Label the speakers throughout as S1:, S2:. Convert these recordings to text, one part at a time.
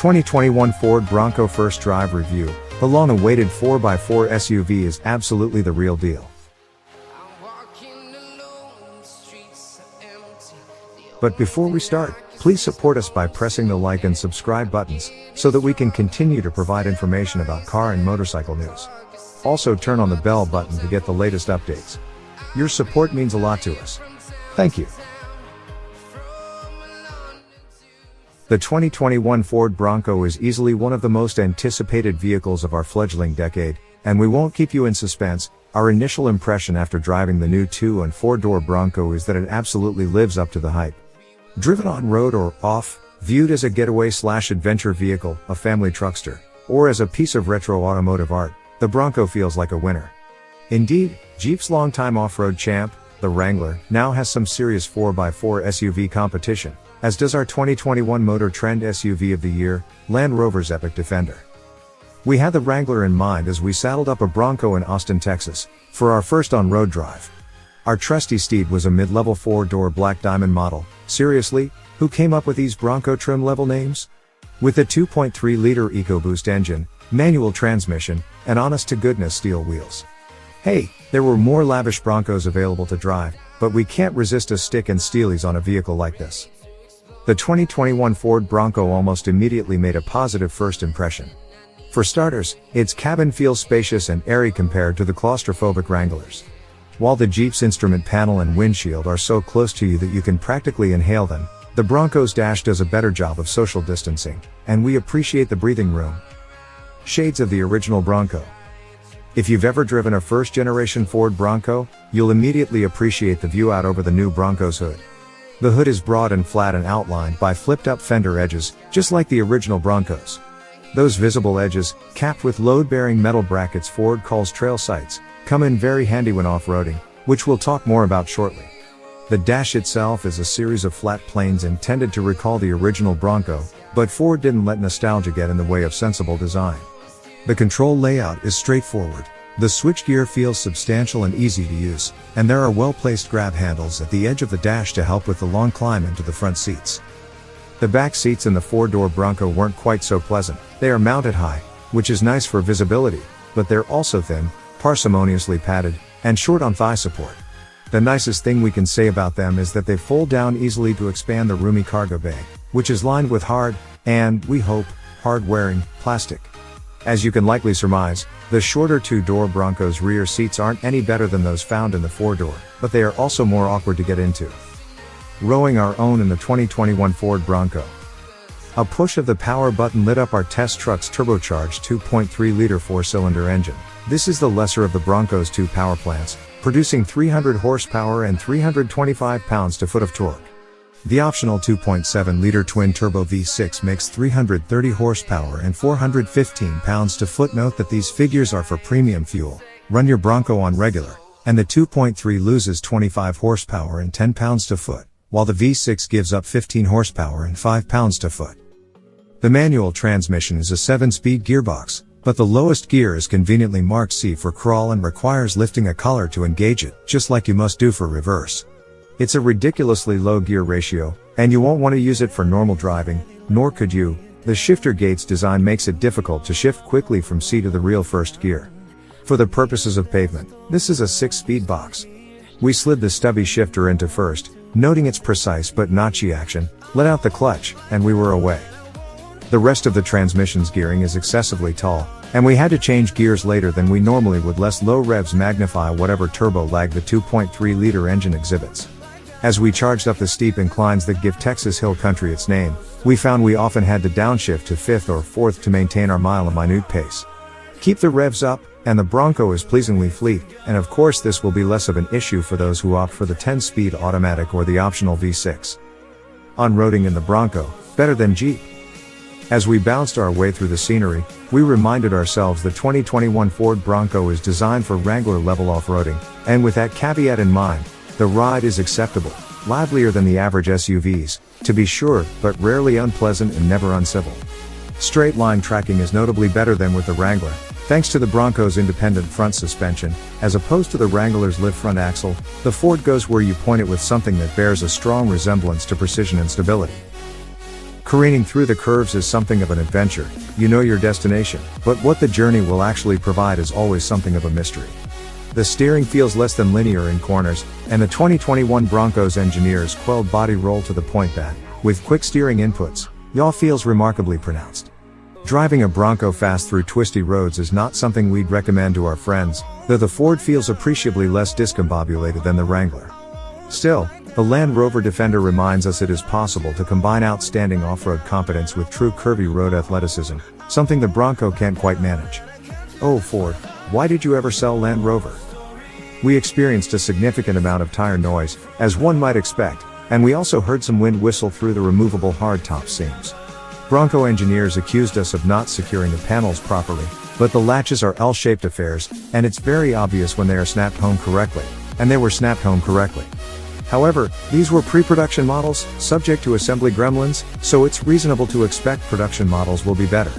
S1: 2021 Ford Bronco First Drive Review. The long-awaited 4x4 SUV is absolutely the real deal. But before we start, please support us by pressing the like and subscribe buttons, so that we can continue to provide information about car and motorcycle news. Also turn on the bell button to get the latest updates. Your support means a lot to us. Thank you. The 2021 Ford Bronco is easily one of the most anticipated vehicles of our fledgling decade, and we won't keep you in suspense. Our initial impression after driving the new 2- and 4-door Bronco is that it absolutely lives up to the hype. Driven on road or off, viewed as a getaway/adventure vehicle, a family truckster, or as a piece of retro automotive art, the Bronco feels like a winner. Indeed, Jeep's longtime off-road champ, the Wrangler, now has some serious 4x4 SUV competition, as does our 2021 MotorTrend SUV of the year, Land Rover's Epic Defender. We had the Wrangler in mind as we saddled up a Bronco in Austin, Texas, for our first on-road drive. Our trusty steed was a mid-level 4-door black diamond model. Seriously, who came up with these Bronco trim level names? With a 2.3-liter EcoBoost engine, manual transmission, and honest-to-goodness steel wheels. Hey, there were more lavish Broncos available to drive, but we can't resist a stick and steelies on a vehicle like this. The 2021 Ford Bronco almost immediately made a positive first impression. For starters, its cabin feels spacious and airy compared to the claustrophobic Wranglers. While the Jeep's instrument panel and windshield are so close to you that you can practically inhale them, the Bronco's dash does a better job of social distancing, and we appreciate the breathing room. Shades of the original Bronco. If you've ever driven a first-generation Ford Bronco, you'll immediately appreciate the view out over the new Bronco's hood. The hood is broad and flat and outlined by flipped-up fender edges, just like the original Broncos. Those visible edges, capped with load-bearing metal brackets Ford calls trail sights, come in very handy when off-roading, which we'll talk more about shortly. The dash itself is a series of flat planes intended to recall the original Bronco, but Ford didn't let nostalgia get in the way of sensible design. The control layout is straightforward. The switchgear feels substantial and easy to use, and there are well-placed grab handles at the edge of the dash to help with the long climb into the front seats. The back seats in the 4-door Bronco weren't quite so pleasant. They are mounted high, which is nice for visibility, but they're also thin, parsimoniously padded, and short on thigh support. The nicest thing we can say about them is that they fold down easily to expand the roomy cargo bay, which is lined with hard, and, we hope, hard-wearing, plastic. As you can likely surmise, the shorter 2-door Bronco's rear seats aren't any better than those found in the 4-door, but they are also more awkward to get into. Rowing our own in the 2021 Ford Bronco. A push of the power button lit up our test truck's turbocharged 2.3-liter 4-cylinder engine. This is the lesser of the Bronco's 2 power plants, producing 300 horsepower and 325 pounds-to-foot of torque. The optional 2.7-liter twin-turbo V6 makes 330 horsepower and 415 pounds-to-foot. Note that these figures are for premium fuel. Run your Bronco on regular, and the 2.3 loses 25 horsepower and 10 pounds-to-foot, while the V6 gives up 15 horsepower and 5 pounds-to-foot. The manual transmission is a 7-speed gearbox, but the lowest gear is conveniently marked C for crawl and requires lifting a collar to engage it, just like you must do for reverse. It's a ridiculously low gear ratio, and you won't want to use it for normal driving, nor could you. The shifter gate's design makes it difficult to shift quickly from C to the real first gear. For the purposes of pavement, this is a 6-speed box. We slid the stubby shifter into first, noting its precise but notchy action, let out the clutch, and we were away. The rest of the transmission's gearing is excessively tall, and we had to change gears later than we normally would lest low revs magnify whatever turbo lag the 2.3-liter engine exhibits. As we charged up the steep inclines that give Texas Hill Country its name, we found we often had to downshift to 5th or 4th to maintain our mile-a-minute pace. Keep the revs up, and the Bronco is pleasingly fleet, and of course this will be less of an issue for those who opt for the 10-speed automatic or the optional V6. On-roading in the Bronco, better than Jeep. As we bounced our way through the scenery, we reminded ourselves the 2021 Ford Bronco is designed for Wrangler-level off-roading, and with that caveat in mind, the ride is acceptable, livelier than the average SUVs, to be sure, but rarely unpleasant and never uncivil. Straight-line tracking is notably better than with the Wrangler, thanks to the Bronco's independent front suspension, as opposed to the Wrangler's lift front axle. The Ford goes where you point it with something that bears a strong resemblance to precision and stability. Careening through the curves is something of an adventure, you know your destination, but what the journey will actually provide is always something of a mystery. The steering feels less than linear in corners, and the 2021 Broncos engineers quelled body roll to the point that, with quick steering inputs, yaw feels remarkably pronounced. Driving a Bronco fast through twisty roads is not something we'd recommend to our friends, though the Ford feels appreciably less discombobulated than the Wrangler. Still, the Land Rover Defender reminds us it is possible to combine outstanding off-road competence with true curvy road athleticism, something the Bronco can't quite manage. Oh Ford, why did you ever sell Land Rover? We experienced a significant amount of tire noise, as one might expect, and we also heard some wind whistle through the removable hardtop seams. Bronco engineers accused us of not securing the panels properly, but the latches are L-shaped affairs, and it's very obvious when they are snapped home correctly, and they were snapped home correctly. However, these were pre-production models, subject to assembly gremlins, so it's reasonable to expect production models will be better.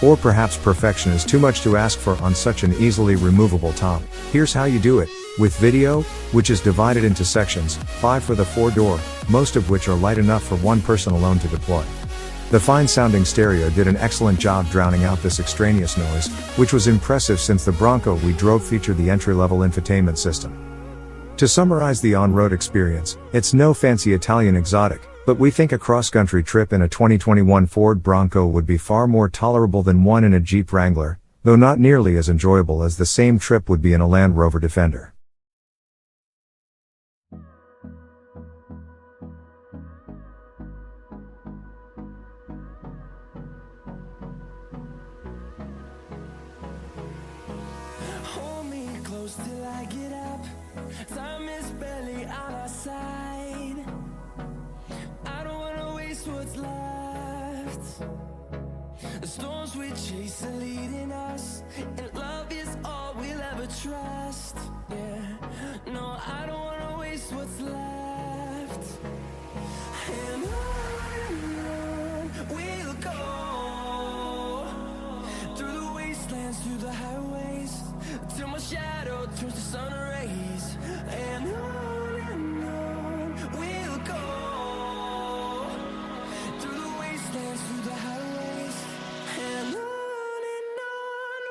S1: Or perhaps perfection is too much to ask for on such an easily removable top. Here's how you do it, with video, which is divided into sections, 5 for the 4-door, most of which are light enough for one person alone to deploy. The fine-sounding stereo did an excellent job drowning out this extraneous noise, which was impressive since the Bronco we drove featured the entry-level infotainment system. To summarize the on-road experience, it's no fancy Italian exotic, but we think a cross-country trip in a 2021 Ford Bronco would be far more tolerable than one in a Jeep Wrangler, though not nearly as enjoyable as the same trip would be in a Land Rover Defender.
S2: Till I get up, time is barely on our side. I don't wanna waste what's left. The storms we chase are leading us, and love is all we'll ever trust. Yeah, no, I don't wanna waste what's left. And on we'll go, through the wastelands, through the highways, till my shadow turns to sun rays. And on we'll go, through the wastelands, through the highways. And on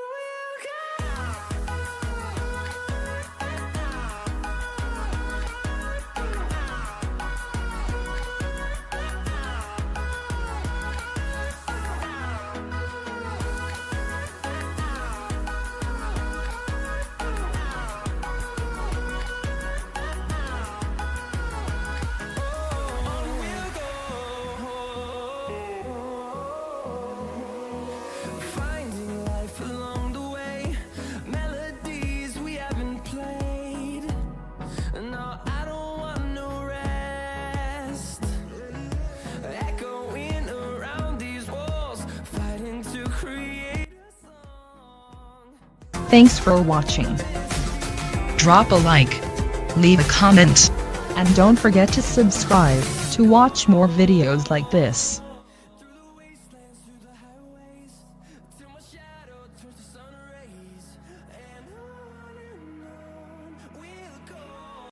S2: we'll go.
S3: Thanks for watching. Drop a like, leave a comment, and don't forget to subscribe to watch more videos like this.